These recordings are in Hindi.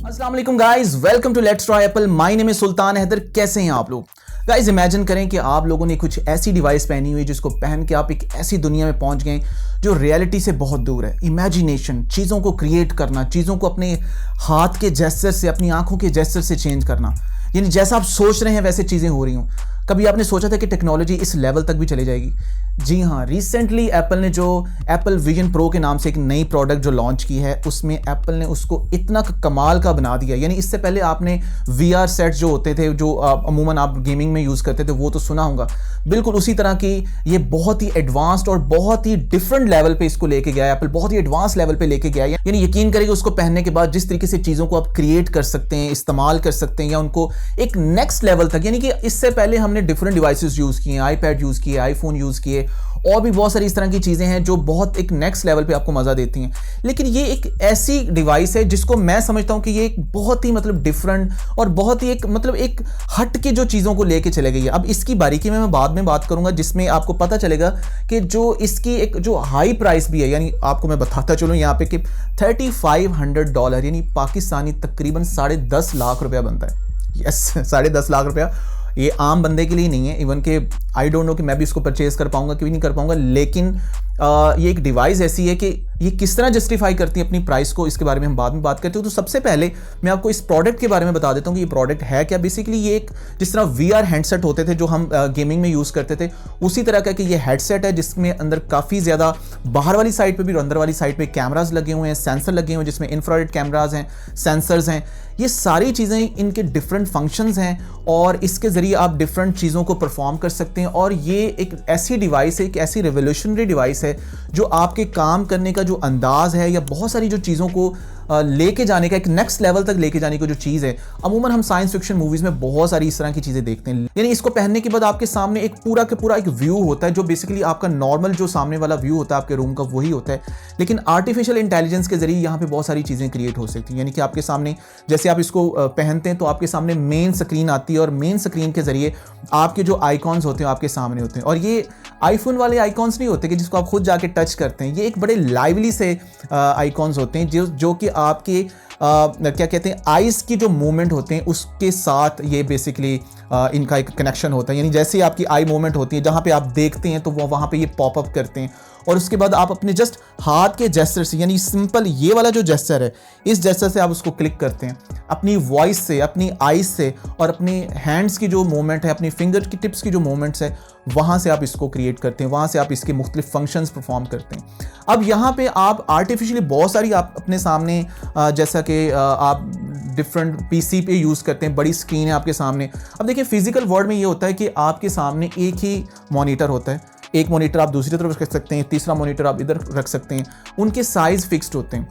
अस्सलाम वालेकुम guys, welcome to let's try apple. My name is Sultan Haider. कैसे हैं आप लोग? गाइस, इमेजिन करें कि आप लोगों ने कुछ ऐसी डिवाइस पहनी हुई जिसको पहन के आप एक ऐसी दुनिया में पहुंच गए जो रियलिटी से बहुत दूर है। इमेजिनेशन, चीज़ों को क्रिएट करना, चीज़ों को अपने हाथ के जेस्चर से, अपनी आंखों के जेस्चर से चेंज करना, यानी जैसा आप सोच रहे हैं वैसे चीज़ें हो रही हों। कभी आपने सोचा था कि टेक्नोलॉजी इस लेवल तक भी चली जाएगी? जी हाँ, रिसेंटली एप्पल ने जो एप्पल विजन प्रो के नाम से एक नई प्रोडक्ट जो लॉन्च की है, उसमें एप्पल ने उसको इतना कमाल का बना दिया। यानी इससे पहले आपने VR सेट्स जो होते थे, जो अमूमन आप गेमिंग में यूज़ करते थे, वो तो सुना होगा। बिल्कुल उसी तरह की ये बहुत ही एडवांस्ड और बहुत ही डिफरेंट लेवल पे इसको लेके गया है एप्पल, बहुत ही एडवांस लेवल पे लेके गया है। यानी यकीन करेंगे उसको पहनने के बाद जिस तरीके से चीज़ों को आप क्रिएट कर सकते हैं, इस्तेमाल कर सकते हैं, या उनको एक नेक्स्ट लेवल तक, यानी कि इससे पहले हमने डिफरेंट डिवाइसेस यूज़ किए, आईपैड यूज़ किए, आईफोन यूज़ किए, और भी बहुत सारी इस तरह की चीज़ें हैं जो बहुत एक नेक्स्ट लेवल पे आपको मज़ा देती हैं। लेकिन ये एक ऐसी डिवाइस है जिसको मैं समझता हूँ कि ये एक बहुत ही डिफरेंट और बहुत ही एक हट के जो चीज़ों को लेके चले गई है। अब इसकी बारीकी में मैं बाद में बात करूँगा, जिसमें आपको पता चलेगा कि जो इसकी एक जो हाई प्राइस भी है, यानी आपको मैं बताता चलूँ यहाँ पे कि $3500 यानी पाकिस्तानी तकरीबन 10.5 लाख रुपया बनता है। यस, 10.5 लाख रुपया। ये आम बंदे के लिए नहीं है, इवन के आई डोंट नो कि मैं भी इसको परचेज कर पाऊंगा कि नहीं कर पाऊंगा। लेकिन ये एक डिवाइस ऐसी है कि ये किस तरह जस्टिफाई करती है अपनी प्राइस को, इसके बारे में हम बाद में बात करते हैं। तो सबसे पहले मैं आपको इस प्रोडक्ट के बारे में बता देता हूँ कि ये प्रोडक्ट है क्या। बेसिकली ये एक, जिस तरह VR हैंडसेट होते थे जो हम गेमिंग में यूज़ करते थे, उसी तरह का कि ये हेडसेट है जिसमें अंदर काफ़ी ज़्यादा बाहर वाली साइड पे भी और अंदर वाली साइड पे कैमराज लगे हुए हैं, सेंसर लगे हुए हैं, जिसमें इंफ्रारेड कैमराज हैं, सेंसर्स हैं। ये सारी चीज़ें, इनके डिफरेंट फंक्शंस हैं और इसके ज़रिए आप डिफरेंट चीज़ों को परफॉर्म कर सकते हैं। और ये एक ऐसी डिवाइस है, एक ऐसी रेवोल्यूशनरी डिवाइस है जो आपके काम करने का जो अंदाज़ है, या बहुत सारी जो चीज़ों को लेके जाने का, एक नेक्स्ट लेवल तक लेके जाने की जो चीज़ है। अमूमन हम साइंस फिक्शन मूवीज़ में बहुत सारी इस तरह की चीज़ें देखते हैं। यानी इसको पहनने के बाद आपके सामने एक पूरा के पूरा एक व्यू होता है जो बेसिकली आपका नॉर्मल जो सामने वाला व्यू होता है आपके रूम का, वही होता है। लेकिन आर्टिफिशियल इंटेलिजेंस के जरिए यहाँ पे बहुत सारी चीज़ें क्रिएट हो सकती हैं। यानी कि आपके सामने, जैसे आप इसको पहनते हैं तो आपके सामने मेन स्क्रीन आती है, और मेन स्क्रीन के जरिए आपके जो आइकॉन्स होते हैं आपके सामने होते हैं। और ये आईफोन वाले आइकॉन्स नहीं होते कि जिसको आप खुद जाके टच करते हैं। ये एक बड़े लाइवली से आइकॉन्स होते हैं जो कि आपके क्या कहते हैं, आइज़ की जो मूवमेंट होते हैं उसके साथ ये बेसिकली इनका एक कनेक्शन होता है। यानी जैसे ही आपकी आई मूवमेंट होती है, जहाँ पे आप देखते हैं तो वो वहाँ पे ये पॉपअप करते हैं, और उसके बाद आप अपने जस्ट हाथ के जेस्चर से, यानी सिंपल ये वाला जो जेस्चर है, इस जेस्चर से आप उसको क्लिक करते हैं अपनी वॉइस से, अपनी आइज़ से, और अपने हैंड्स की जो मूवमेंट है, अपनी फिंगर की टिप्स की जो मूवमेंट्स है, वहाँ से आप इसको क्रिएट करते हैं, वहाँ से आप इसके मुख्तलिफ फंक्शंस परफॉर्म करते हैं। अब यहाँ पे आप आर्टिफिशियली बहुत सारी आप अपने सामने, जैसा कि आप डिफरेंट PC पे यूज़ करते हैं, बड़ी स्क्रीन है आपके सामने। अब देखिए, फिजिकल वर्ल्ड में ये होता है कि आपके सामने एक ही मॉनिटर होता है, एक मॉनिटर आप दूसरी तरफ रख सकते हैं, तीसरा मॉनिटर आप इधर रख सकते हैं, उनके साइज़ फिक्स्ड होते हैं।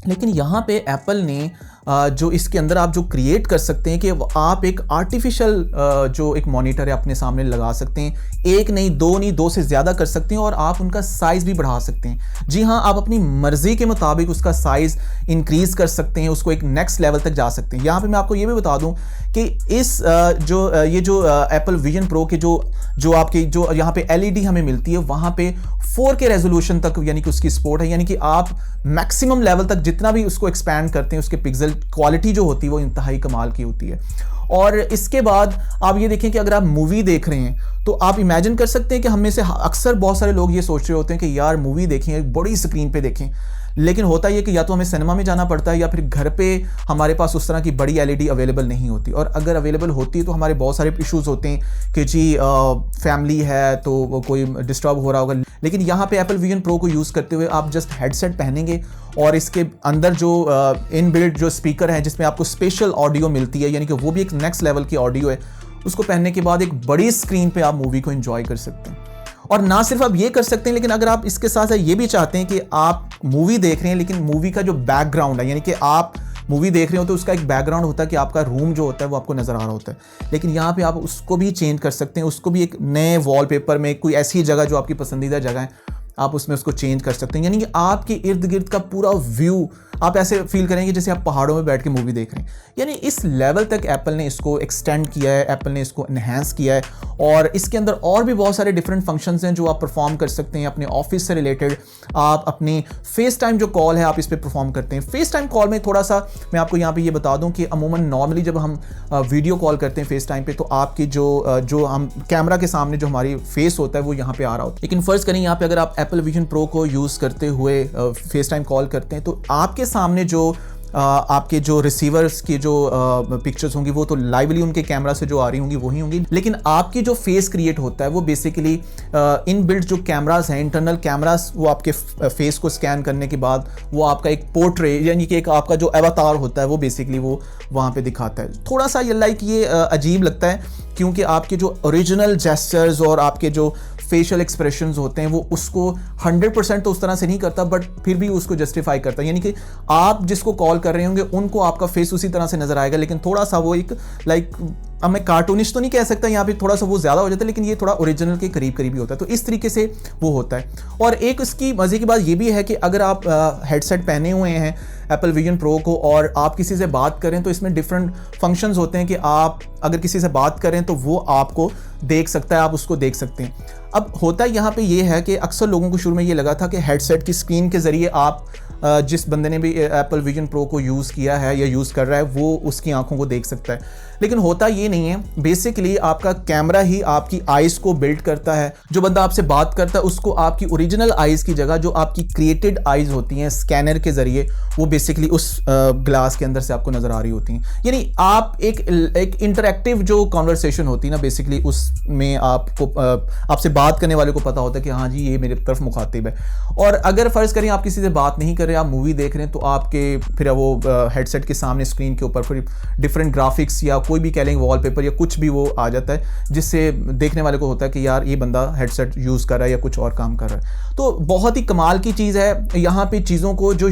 लेकिन यहाँ पे एप्पल ने जो इसके अंदर आप जो क्रिएट कर सकते हैं कि आप एक आर्टिफिशियल जो एक मॉनिटर है अपने सामने लगा सकते हैं। एक नहीं, दो नहीं, दो से ज़्यादा कर सकते हैं, और आप उनका साइज़ भी बढ़ा सकते हैं। जी हाँ, आप अपनी मर्ज़ी के मुताबिक उसका साइज़ इंक्रीज़ कर सकते हैं, उसको एक नेक्स्ट लेवल तक जा सकते हैं। यहाँ पे मैं आपको ये भी बता दूँ कि इस ये जो एप्पल विजन प्रो के जो आपकी जो यहाँ पे LED हमें मिलती है, वहाँ पे 4K रेजोल्यूशन तक यानी कि उसकी सपोर्ट है। यानी कि आप मैक्सिमम लेवल तक जितना भी उसको एक्सपैंड करते हैं, उसके पिक्सल क्वालिटी जो होती है वो इंतहाई कमाल की होती है। और इसके बाद आप ये देखें कि अगर आप मूवी देख रहे हैं तो आप इमेजिन कर सकते हैं कि हम में से अक्सर बहुत सारे लोग ये सोच रहे होते हैं कि यार मूवी देखें, बड़ी स्क्रीन पे देखें। लेकिन होता ये कि या तो हमें सिनेमा में जाना पड़ता है, या फिर घर पे हमारे पास उस तरह की बड़ी LED अवेलेबल नहीं होती। और अगर अवेलेबल होती है तो हमारे बहुत सारे इश्यूज़ होते हैं कि जी फैमिली है तो कोई डिस्टर्ब हो रहा होगा। लेकिन यहाँ पे एप्पल विजन प्रो को यूज़ करते हुए आप जस्ट हेडसेट पहनेंगे, और इसके अंदर जो इनबिल्ट जो स्पीकर है जिसमें आपको स्पेशल ऑडियो मिलती है, यानी कि वो भी एक नेक्स्ट लेवल की ऑडियो है, उसको पहनने के बाद एक बड़ी स्क्रीन पे आप मूवी को एंजॉय कर सकते हैं। और ना सिर्फ आप ये कर सकते हैं, लेकिन अगर आप इसके साथ साथ ये भी चाहते हैं कि आप मूवी देख रहे हैं, लेकिन मूवी का जो बैकग्राउंड है, यानी कि आप मूवी देख रहे हो तो उसका एक बैकग्राउंड होता है कि आपका रूम जो होता है वो आपको नज़र आ रहा होता है। लेकिन यहाँ पे आप उसको भी चेंज कर सकते हैं, उसको भी एक नए वॉलपेपर में, कोई ऐसी जगह जो आपकी पसंदीदा जगह है, आप उसमें उसको चेंज कर सकते हैं। यानी कि आपके इर्द गिर्द का पूरा व्यू आप ऐसे फील करेंगे जैसे आप पहाड़ों में बैठ के मूवी देख रहे हैं। यानी इस लेवल तक एप्पल ने इसको एक्सटेंड किया है, एप्पल ने इसको इन्हेंस किया है, और इसके अंदर और भी बहुत सारे डिफरेंट फंक्शंस हैं जो आप परफॉर्म कर सकते हैं अपने ऑफिस से रिलेटेड। आप अपनी फेस टाइम जो कॉल है आप इस पर परफॉर्म करते हैं। फेस टाइम कॉल में थोड़ा सा मैं आपको यहाँ पे ये बता दूं कि अमूमन नॉर्मली जब हम वीडियो कॉल करते हैं फेस टाइम पे, तो आपकी जो हम कैमरा के सामने जो हमारी फेस होता है वो यहाँ पे आ रहा होता है। लेकिन फर्ज करें यहाँ पे अगर आप एप्पल विजन प्रो को यूज़ करते हुए फेस टाइम कॉल करते हैं, तो आपके सामने जो आपके जो रिसीवर्स की जो पिक्चर्स होंगी वो तो लाइवली उनके कैमरा से जो आ रही होंगी वही होंगी, लेकिन आपकी जो फेस क्रिएट होता है वो बेसिकली इन बिल्ट जो कैमरास हैं, इंटरनल कैमरास, वो आपके फेस को स्कैन करने के बाद वो आपका एक पोर्ट्रेट यानी कि एक आपका जो अवतार होता है वो बेसिकली वो वहाँ पे दिखाता है। थोड़ा सा ये अजीब लगता है क्योंकि आपके जो ओरिजिनल जेस्चर्स और आपके जो फेशियल एक्सप्रेशंस होते हैं वो उसको 100% तो उस तरह से नहीं करता, बट फिर भी उसको जस्टिफाई करता है। यानी कि आप जिसको कॉल कर रहे होंगे उनको आपका फेस उसी तरह से नजर आएगा, लेकिन थोड़ा सा वो एक अब मैं कार्टूनिश तो नहीं कह सकता, यहाँ पे थोड़ा सा वो ज़्यादा हो जाता है, लेकिन ये थोड़ा ओरिजिनल के करीब करीब ही होता है। तो इस तरीके से वो होता है। और एक इसकी मज़े की बात ये भी है कि अगर आप हेडसेट पहने हुए हैं एप्पल विजन प्रो को और आप किसी से बात करें, तो इसमें डिफरेंट फंक्शंस होते हैं कि आप अगर किसी से बात करें तो वो आपको देख सकता है, आप उसको देख सकते हैं। अब होता यहाँ पे ये है कि अक्सर लोगों को शुरू में ये लगा था कि हेडसेट की स्क्रीन के ज़रिए आप जिस बंदे ने भी एप्पल विजन प्रो को यूज़ किया है या यूज़ कर रहा है वो उसकी आंखों को देख सकता है, लेकिन होता ये नहीं है। बेसिकली आपका कैमरा ही आपकी आइज़ को बिल्ड करता है। जो बंदा आपसे बात करता है उसको आपकी ओरिजिनल आइज़ की जगह जो आपकी क्रिएटेड आइज़ होती हैं स्कैनर के ज़रिए, वो बेसिकली उस ग्लास के अंदर से आपको नज़र आ रही होती हैं। यानी आप एक इंटरैक्टिव जो कॉन्वर्सेशन होती है ना, बेसिकली उसमें आपको आपसे बात करने वाले को पता होता है कि हाँ जी ये मेरे तरफ मुखातिब है। और अगर फ़र्ज़ करें आप किसी से बात नहीं कर रहे, आप मूवी देख रहे हैं, तो आपके फिर वो हेडसेट के सामने स्क्रीन के ऊपर फिर डिफरेंट ग्राफिक्स या कोई भी कह लेंगे वॉलपेपर या कुछ भी वो आ जाता है, जिससे देखने वाले को होता है कि यार ये बंदा हेडसेट यूज़ कर रहा है या कुछ और काम कर रहा है। तो बहुत ही कमाल की चीज़ है। यहाँ पे चीज़ों को जो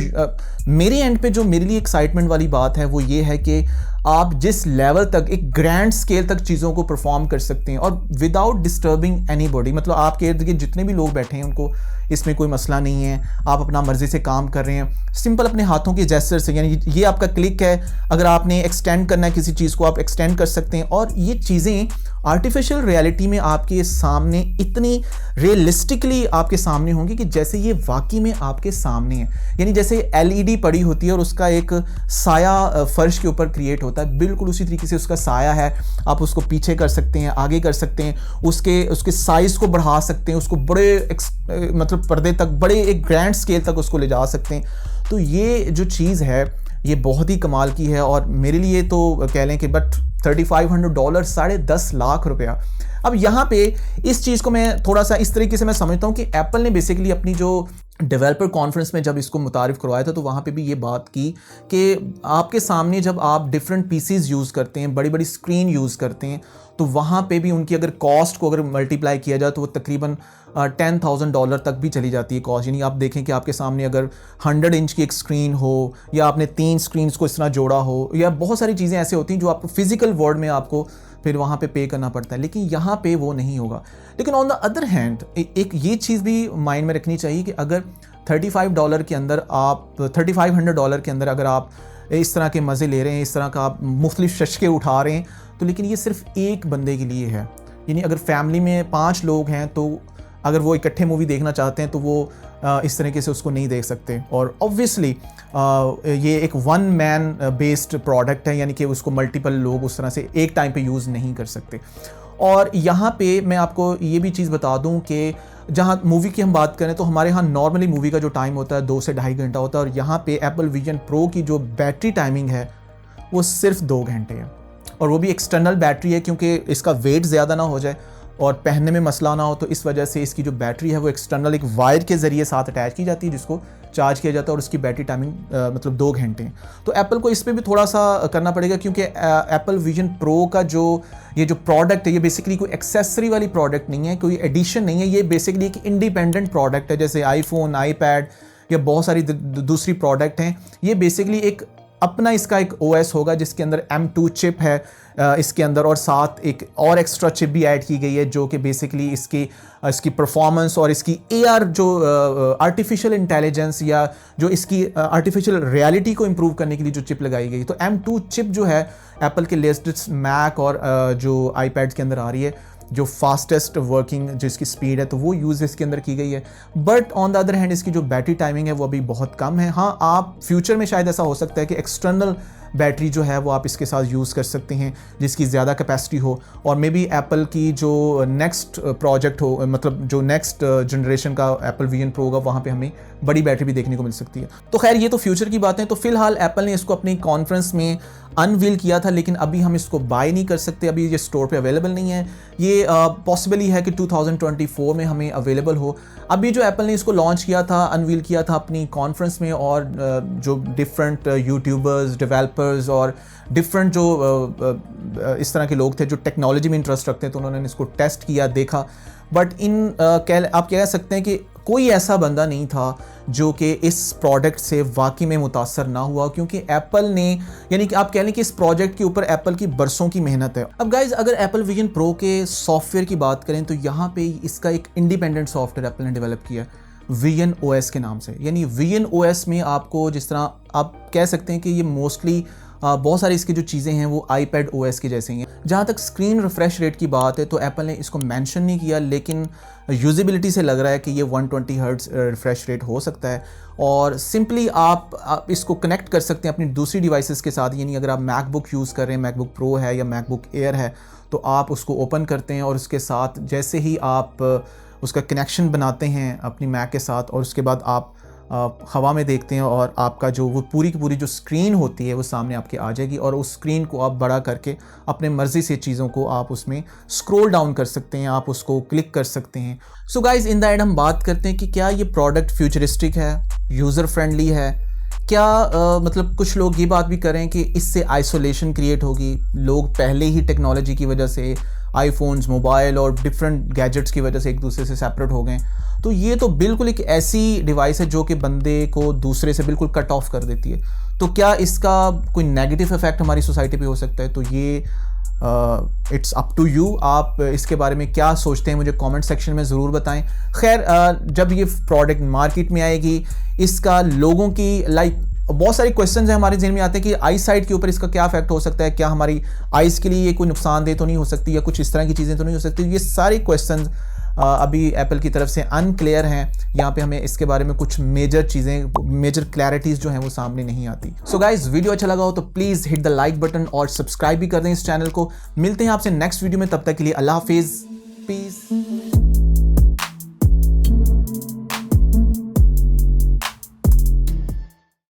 मेरे एंड पे जो मेरे लिए एक्साइटमेंट वाली बात है वो ये है कि आप जिस लेवल तक एक ग्रैंड स्केल तक चीज़ों को परफॉर्म कर सकते हैं और विदाउट डिस्टर्बिंग एनीबॉडी। मतलब आपके इर्द गिर्द जितने भी लोग बैठे हैं उनको इसमें कोई मसला नहीं है, आप अपना मर्जी से काम कर रहे हैं सिंपल अपने हाथों के जेस्चर से। यानी ये आपका क्लिक है, अगर आपने एक्सटेंड करना है किसी चीज़ को आप एक्सटेंड कर सकते हैं। और ये चीज़ें आर्टिफिशियल रियलिटी में आपके सामने इतनी रियलिस्टिकली आपके सामने होंगी कि जैसे ये वाकई में आपके सामने है। यानी जैसे एलईडी पड़ी होती है और उसका एक साया फर्श के ऊपर क्रिएट होता है, बिल्कुल उसी तरीके से उसका साया है। आप उसको पीछे कर सकते हैं, आगे कर सकते हैं, उसके साइज़ को बढ़ा सकते हैं, उसको बड़े मतलब पर्दे तक, बड़े एक ग्रैंड स्केल तक उसको ले जा सकते हैं। तो ये जो चीज़ है ये बहुत ही कमाल की है। और मेरे लिए तो कह लें कि बट $3500 $10.5 लाख रुपया। अब यहाँ पे इस चीज़ को मैं थोड़ा सा इस तरीके से मैं समझता हूँ कि एप्पल ने बेसिकली अपनी जो डेवलपर कॉन्फ्रेंस में जब इसको मुतारिफ करवाया था तो वहाँ पे भी ये बात की कि आपके सामने जब आप डिफरेंट पीसीज यूज़ करते हैं, बड़ी बड़ी स्क्रीन यूज़ करते हैं, तो वहाँ पे भी उनकी अगर कॉस्ट को अगर मल्टीप्लाई किया जाए तो वो तकरीबन $10,000 तक भी चली जाती है कॉस्ट। यानी आप देखें कि आपके सामने अगर 100 इंच की एक स्क्रीन हो या आपने 3 स्क्रीन्स को इस तरह जोड़ा हो, या बहुत सारी चीज़ें ऐसे होती हैं जो आपको फिजिकल वर्ल्ड में आपको फिर वहाँ पे करना पड़ता है, लेकिन यहाँ पे वो नहीं होगा। लेकिन ऑन द अदर हैंड एक ये चीज़ भी माइंड में रखनी चाहिए कि अगर $35 के अंदर आप $3500 के अंदर अगर आप इस तरह के मज़े ले रहे हैं, इस तरह का आप मुख्तलिफ शशके उठा रहे हैं, तो लेकिन ये सिर्फ एक बंदे के लिए है। यानी अगर फैमिली में 5 लोग हैं तो अगर वो इकट्ठे मूवी देखना चाहते हैं तो वो इस तरीके से उसको नहीं देख सकते। और ऑब्वियसली ये एक वन मैन बेस्ड प्रोडक्ट है, यानी कि उसको मल्टीपल लोग उस तरह से एक टाइम पे यूज़ नहीं कर सकते। और यहाँ पे मैं आपको ये भी चीज़ बता दूँ कि जहाँ मूवी की हम बात करें तो हमारे यहाँ नॉर्मली मूवी का जो टाइम होता है 2 से ढाई घंटा होता है, और यहाँ पे एप्पल विजन प्रो की जो बैटरी टाइमिंग है वो सिर्फ 2 घंटे है। और वो भी एक्सटर्नल बैटरी है, क्योंकि इसका वेट ज़्यादा ना हो जाए और पहनने में मसला ना हो, तो इस वजह से इसकी जो बैटरी है वो एक्सटर्नल एक वायर के ज़रिए साथ अटैच की जाती है जिसको चार्ज किया जाता है, और उसकी बैटरी टाइमिंग मतलब 2 घंटे हैं। तो एप्पल को इस पर भी थोड़ा सा करना पड़ेगा, क्योंकि एप्पल विजन प्रो का ये जो प्रोडक्ट है ये बेसिकली कोई एक्सेसरी वाली प्रोडक्ट नहीं है, कोई एडिशन नहीं है। ये बेसिकली एक इंडिपेंडेंट प्रोडक्ट है, जैसे आईफोन, आईपैड या बहुत सारी दूसरी प्रोडक्ट हैं। ये बेसिकली एक अपना इसका एक OS होगा जिसके अंदर M2 चिप है इसके अंदर, और साथ एक और एक्स्ट्रा चिप भी ऐड की गई है जो कि बेसिकली इसकी परफॉर्मेंस और इसकी AR जो आर्टिफिशियल इंटेलिजेंस या जो इसकी आर्टिफिशियल रियलिटी को इम्प्रूव करने के लिए जो चिप लगाई गई। तो M2 चिप जो है एप्पल के लेटेस्ट मैक और जो iPads के अंदर आ रही है, जो फास्टेस्ट वर्किंग जिसकी स्पीड है, तो वो यूज़ इसके अंदर की गई है। But on the other hand इसकी जो बैटरी टाइमिंग है वो अभी बहुत कम है। हाँ, आप फ्यूचर में शायद ऐसा हो सकता है कि एक्सटर्नल बैटरी जो है वो आप इसके साथ यूज़ कर सकते हैं जिसकी ज़्यादा कैपेसिटी हो, और मे बी एप्पल की जो नेक्स्ट प्रोजेक्ट हो, मतलब जो नेक्स्ट जनरेशन का एप्पल विजन प्रो होगा, वहाँ पे हमें बड़ी बैटरी भी देखने को मिल सकती है। तो खैर ये तो फ्यूचर की बातें। तो फिलहाल एप्पल ने इसको अपनी कॉन्फ्रेंस में अनवील किया था, लेकिन अभी हम इसको बाय नहीं कर सकते, अभी ये स्टोर पे अवेलेबल नहीं है। ये पॉसिबल ही है कि 2024 में हमें अवेलेबल हो। अभी जो एप्पल ने इसको लॉन्च किया था, अनवील किया था अपनी कॉन्फ्रेंस में, और जो डिफरेंट यूट्यूबर्स, डेवलपर्स और डिफरेंट जो इस तरह के लोग थे जो टेक्नोलॉजी में इंटरेस्ट रखते हैं, तो उन्होंने इसको टेस्ट किया, देखा। बट आप कह सकते हैं कि कोई ऐसा बंदा नहीं था जो कि इस प्रोडक्ट से वाकई में मुतासर ना हुआ, क्योंकि एप्पल ने, यानी कि आप कह लें कि इस प्रोजेक्ट के ऊपर एप्पल की बरसों की मेहनत है। अब गाइज, अगर एप्पल विजन प्रो के सॉफ्टवेयर की बात करें तो यहाँ पे इसका एक इंडिपेंडेंट सॉफ्टवेयर एप्पल ने डेवलप किया विजन OS के नाम से। यानी विजन OS में आपको, जिस तरह आप कह सकते हैं कि ये मोस्टली बहुत सारी इसकी जो चीज़ें हैं वो iPad OS के जैसे ही हैं। जहाँ तक स्क्रीन रिफ्रेश रेट की बात है तो एप्पल ने इसको मेंशन नहीं किया, लेकिन यूजिबिलिटी से लग रहा है कि ये 120 हर्ट्ज रिफ्रेश रेट हो सकता है। और सिंपली आप इसको कनेक्ट कर सकते हैं अपनी दूसरी डिवाइसेस के साथ। यानी अगर आप मैकबुक यूज़ कर रहे हैं, मैकबुक प्रो है या मैकबुक एयर है, तो आप उसको ओपन करते हैं और उसके साथ जैसे ही आप उसका कनेक्शन बनाते हैं अपनी मैक के साथ, और उसके बाद आप हवा में देखते हैं और आपका जो वो पूरी की पूरी जो स्क्रीन होती है वो सामने आपके आ जाएगी, और उस स्क्रीन को आप बड़ा करके अपने मर्ज़ी से चीज़ों को आप उसमें स्क्रॉल डाउन कर सकते हैं, आप उसको क्लिक कर सकते हैं। So guys, in the end हम बात करते हैं कि क्या ये प्रोडक्ट फ्यूचरिस्टिक है, यूज़र फ्रेंडली है, क्या मतलब कुछ लोग ये बात भी करें कि इससे आइसोलेशन क्रिएट होगी, लोग पहले ही टेक्नोलॉजी की वजह से, आईफोन्स, मोबाइल और डिफरेंट गैजेट्स की वजह से एक दूसरे से सेपरेट हो गए। तो ये तो बिल्कुल एक ऐसी डिवाइस है जो कि बंदे को दूसरे से बिल्कुल कट ऑफ कर देती है। तो क्या इसका कोई नेगेटिव इफेक्ट हमारी सोसाइटी पे हो सकता है? तो ये इट्स अप टू यू। आप इसके बारे में क्या सोचते हैं मुझे कमेंट सेक्शन में ज़रूर बताएं। खैर, जब ये प्रोडक्ट मार्केट में आएगी, इसका लोगों की बहुत सारे क्वेश्चंस हैं हमारे जहन में आते हैं कि आई साइट के ऊपर इसका क्या इफेक्ट हो सकता है, क्या हमारी आइज़ के लिए ये कोई नुकसानदेह तो नहीं हो सकती, या कुछ इस तरह की चीज़ें तो नहीं हो सकती। ये सारे क्वेश्चंस अभी एप्पल की तरफ से अनक्लियर हैं। यहाँ पे हमें इसके बारे में कुछ मेजर क्लैरिटीज़ जो हैं वो सामने नहीं आती। सो गाइज, वीडियो अच्छा लगा हो तो please hit the like button और सब्सक्राइब भी कर दें इस चैनल को। मिलते हैं आपसे नेक्स्ट वीडियो में, तब तक के लिए अल्लाह हाफिज़, पीस।